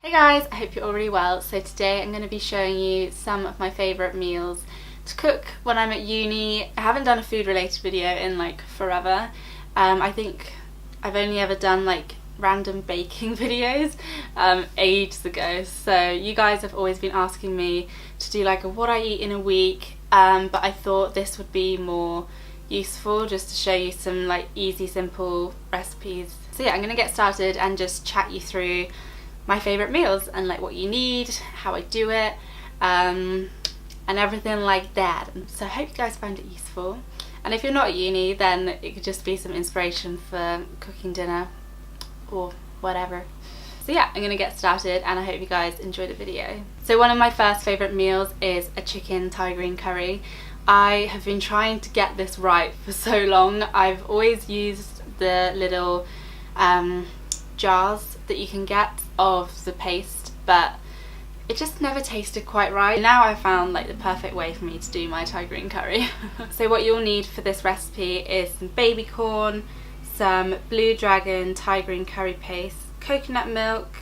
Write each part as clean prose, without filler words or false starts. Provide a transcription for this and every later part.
Hey guys, I hope you're all really well. So today I'm going to be showing you some of my favourite meals to cook when I'm at uni. I haven't done a food related video in like forever. I think I've only ever done like random baking videos ages ago. So you guys have always been asking me to do like a what I eat in a week, but I thought this would be more useful just to show you some like easy, simple recipes. So yeah, I'm going to get started and just chat you through my favourite meals and like what you need, how I do it, and everything like that. So I hope you guys find it useful, and if you're not at uni then it could just be some inspiration for cooking dinner or whatever. So yeah, I'm gonna get started and I hope you guys enjoy the video. So one of my first favourite meals is a chicken Thai green curry. I have been trying to get this right for so long. I've always used the little jars that you can get of the paste, but it just never tasted quite right. Now I found like the perfect way for me to do my Thai green curry. So what you'll need for this recipe is some baby corn, some Blue Dragon Thai green curry paste, coconut milk,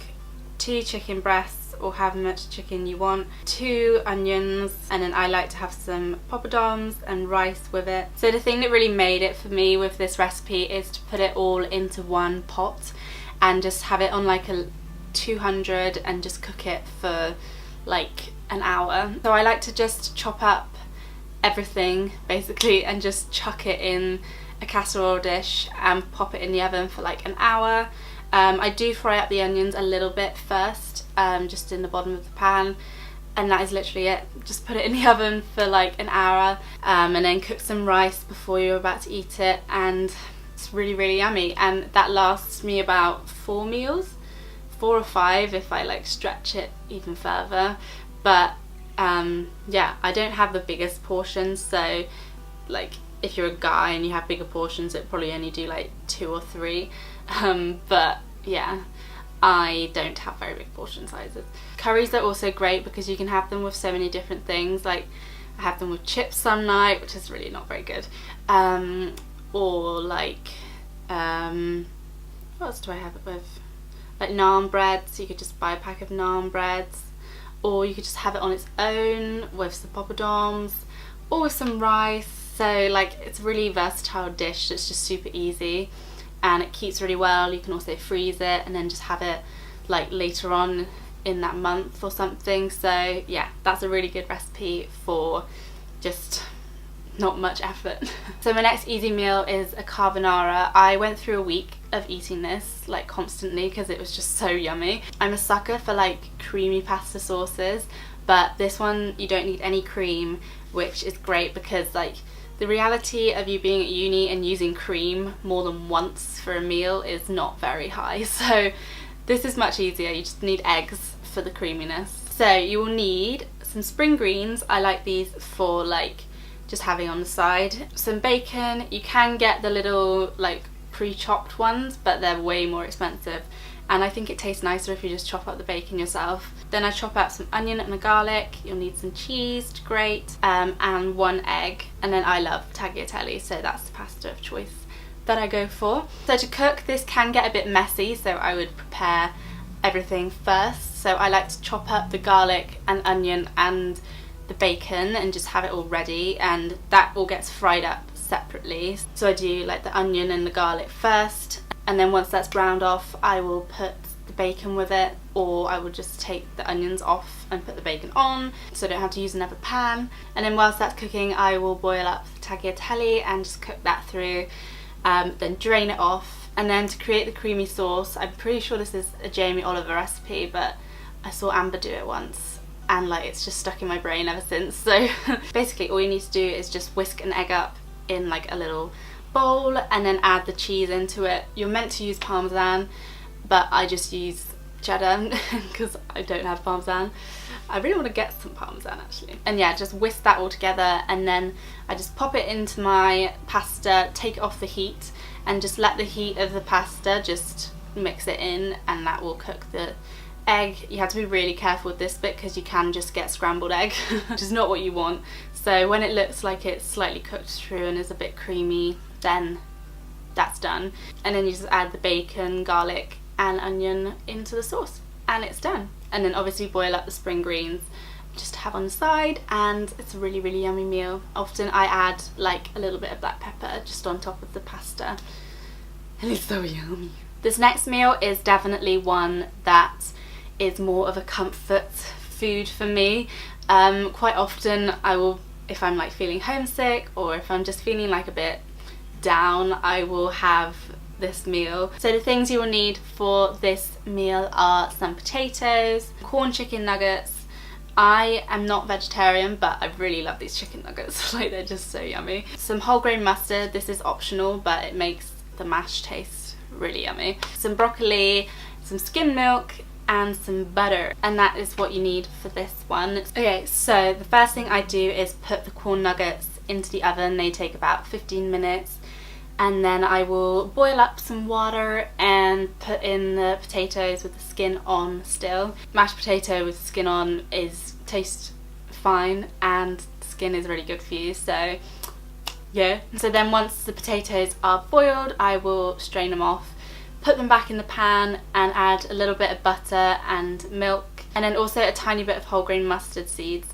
2 chicken breasts or however much chicken you want, 2 onions, and then I like to have some poppadoms and rice with it. So the thing that really made it for me with this recipe is to put it all into one pot and just have it on like a 200 and just cook it for like an hour. So I like to just chop up everything basically and just chuck it in a casserole dish and pop it in the oven for like an hour. I do fry up the onions a little bit first, just in the bottom of the pan, and that is literally it. Just put it in the oven for like an hour, and then cook some rice before you're about to eat it, and it's really yummy. And that lasts me about 4 meals, 4 or 5 if I like stretch it even further. But yeah, I don't have the biggest portions, so like if you're a guy and you have bigger portions it'd probably only do like 2 or 3, but yeah, I don't have very big portion sizes. Curries are also great because you can have them with so many different things. Like I have them with chips some night, which is really not very good, or like what else do I have it with? Like naan bread, so you could just buy a pack of naan breads, or you could just have it on its own with some poppadoms or with some rice. So like it's a really versatile dish that's just super easy and it keeps really well. You can also freeze it and then just have it like later on in that month or something. So yeah, that's a really good recipe for just not much effort. So my next easy meal is a carbonara. I went through a week of eating this like constantly because it was just so yummy. I'm a sucker for like creamy pasta sauces, but this one you don't need any cream, which is great because like the reality of you being at uni and using cream more than once for a meal is not very high. So this is much easier. You just need eggs for the creaminess. So you will need some spring greens. I like these for like just having on the side. Some bacon. You can get the little like pre-chopped ones, but they're way more expensive, and I think it tastes nicer if you just chop up the bacon yourself. Then I chop up some onion and a garlic. You'll need some cheese to grate, and 1 egg, and then I love tagliatelle, so that's the pasta of choice that I go for. So to cook, this can get a bit messy, so I would prepare everything first. So I like to chop up the garlic and onion and the bacon and just have it all ready, and that all gets fried up separately. So I do like the onion and the garlic first, and then once that's browned off I will put the bacon with it, or I will just take the onions off and put the bacon on so I don't have to use another pan. And then whilst that's cooking I will boil up the tagliatelle and just cook that through, then drain it off. And then to create the creamy sauce, I'm pretty sure this is a Jamie Oliver recipe, but I saw Amber do it once and like it's just stuck in my brain ever since. So basically all you need to do is just whisk an egg up in like a little bowl and then add the cheese into it. You're meant to use parmesan, but I just use cheddar because I don't have parmesan. I really want to get some parmesan actually. And yeah, just whisk that all together, and then I just pop it into my pasta, take it off the heat, and just let the heat of the pasta just mix it in, and that will cook the egg. You have to be really careful with this bit because you can just get scrambled egg, which is not what you want. So when it looks like it's slightly cooked through and is a bit creamy, then that's done. And then you just add the bacon, garlic and onion into the sauce. and it's done. And then obviously boil up the spring greens just to have on the side, and it's a really, really yummy meal. Often I add like a little bit of black pepper just on top of the pasta, and it's so yummy. This next meal is definitely one that is more of a comfort food for me. Quite often I will, if I'm like feeling homesick or if I'm just feeling like a bit down, I will have this meal. So the things you will need for this meal are some potatoes, corn chicken nuggets. I am not vegetarian, but I really love these chicken nuggets. Like, they're just so yummy. Some whole grain mustard. This is optional, but it makes the mash taste really yummy. Some broccoli, some skim milk, and some butter, and that is what you need for this one. Okay, so the first thing I do is put the corn nuggets into the oven. They take about 15 minutes, and then I will boil up some water and put in the potatoes with the skin on still. Mashed potato with the skin on tastes fine, and the skin is really good for you, so yeah. So then once the potatoes are boiled, I will strain them off, put them back in the pan, and add a little bit of butter and milk, and then also a tiny bit of whole grain mustard seeds.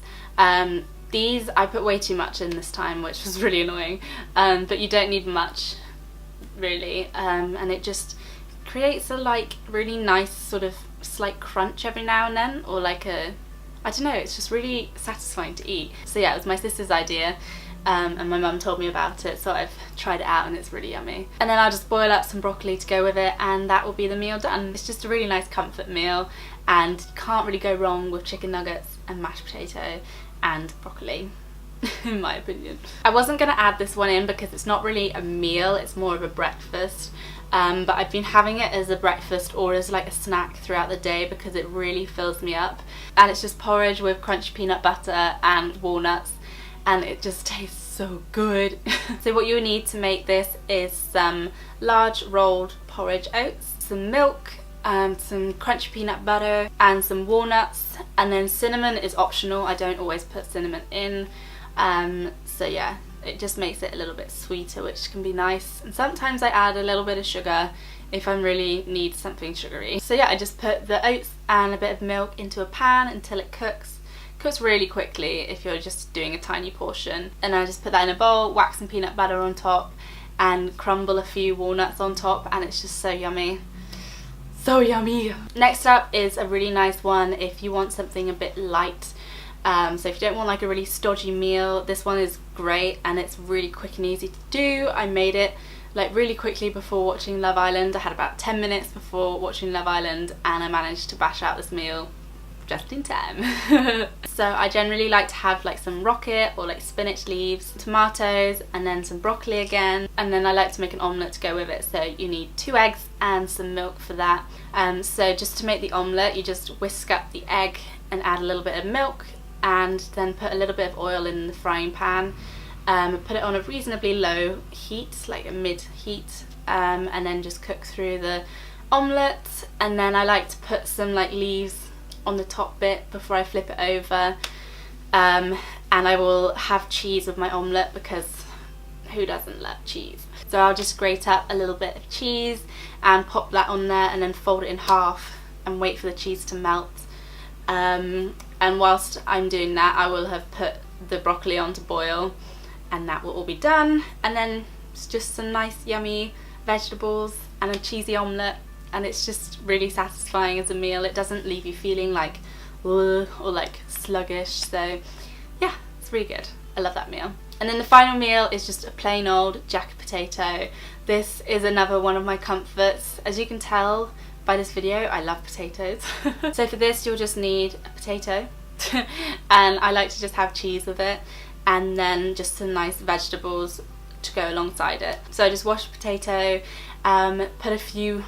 These I put way too much in this time, which was really annoying, but you don't need much really, and it just creates a like really nice sort of slight crunch every now and then, or like a, I don't know, it's just really satisfying to eat. So yeah, it was my sister's idea. And my mum told me about it, so I've tried it out and it's really yummy. And then I'll just boil up some broccoli to go with it, and that will be the meal done. It's just a really nice comfort meal, and you can't really go wrong with chicken nuggets and mashed potato and broccoli, in my opinion. I wasn't going to add this one in because it's not really a meal, it's more of a breakfast. But I've been having it as a breakfast or as like a snack throughout the day because it really fills me up. And it's just porridge with crunchy peanut butter and walnuts, and it just tastes so good. So what you need to make this is some large rolled porridge oats, some milk, some crunchy peanut butter, and some walnuts, and then cinnamon is optional. I don't always put cinnamon in, so yeah, it just makes it a little bit sweeter, which can be nice. And sometimes I add a little bit of sugar if I really need something sugary. So yeah, I just put the oats and a bit of milk into a pan until it cooks. Cooks really quickly if you're just doing a tiny portion, and I just put that in a bowl, whack some peanut butter on top, and crumble a few walnuts on top, and it's just so yummy. So yummy! Next up is a really nice one if you want something a bit light. So if you don't want like a really stodgy meal, this one is great, and it's really quick and easy to do. I made it like really quickly before watching Love Island. I had about 10 minutes before watching Love Island, and I managed to bash out this meal just in time. So I generally like to have like some rocket or like spinach leaves, tomatoes, and then some broccoli again, and then I like to make an omelette to go with it. So you need 2 eggs and some milk for that. So just to make the omelette, you just whisk up the egg and add a little bit of milk, and then put a little bit of oil in the frying pan. Put it on a reasonably low heat, like a mid heat, and then just cook through the omelette. And then I like to put some like leaves on the top bit before I flip it over, and I will have cheese with my omelette because who doesn't love cheese? So I'll just grate up a little bit of cheese and pop that on there, and then fold it in half and wait for the cheese to melt. And whilst I'm doing that, I will have put the broccoli on to boil, and that will all be done. And then it's just some nice yummy vegetables and a cheesy omelette, and it's just really satisfying as a meal. It doesn't leave you feeling like ugh, or like sluggish, so yeah, it's really good. I love that meal. And then the final meal is just a plain old jacket potato. This is another one of my comforts. As you can tell by this video, I love potatoes. So for this you'll just need a potato and I like to just have cheese with it, and then just some nice vegetables to go alongside it. So I just wash the potato, put a few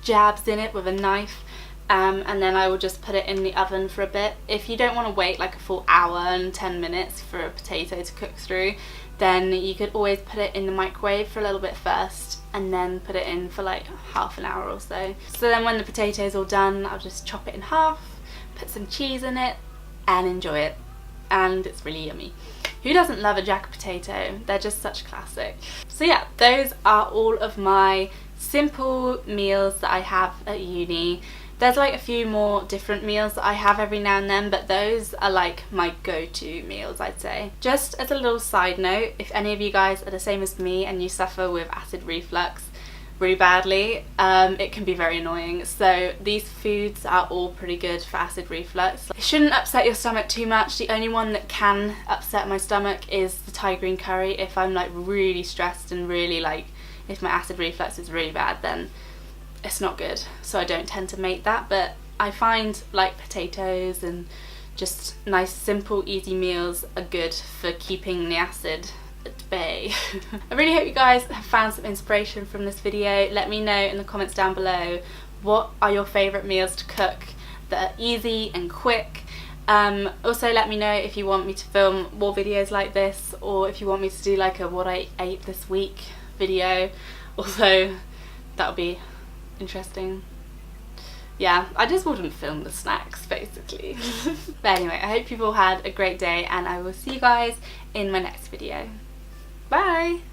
jabs in it with a knife, and then I will just put it in the oven for a bit. If you don't want to wait like a full hour and 10 minutes for a potato to cook through, then you could always put it in the microwave for a little bit first and then put it in for like half an hour or so. So then when the potato is all done, I'll just chop it in half, put some cheese in it, and enjoy it. And it's really yummy. Who doesn't love a jacket potato? They're just such a classic. So yeah, those are all of my simple meals that I have at uni. There's like a few more different meals that I have every now and then, but those are like my go-to meals, I'd say. Just as a little side note, if any of you guys are the same as me and you suffer with acid reflux really badly, it can be very annoying. So these foods are all pretty good for acid reflux. It shouldn't upset your stomach too much. The only one that can upset my stomach is the Thai green curry. If I'm like really stressed and really like, if my acid reflux is really bad, then it's not good, so I don't tend to make that. But I find like potatoes and just nice simple easy meals are good for keeping the acid at bay. I really hope you guys have found some inspiration from this video. Let me know in the comments down below, what are your favourite meals to cook that are easy and quick. Also let me know if you want me to film more videos like this, or if you want me to do like a what I ate this week video, although that would be interesting. Yeah, I just wouldn't film the snacks basically. But anyway, I hope you've all had a great day, and I will see you guys in my next video. Bye!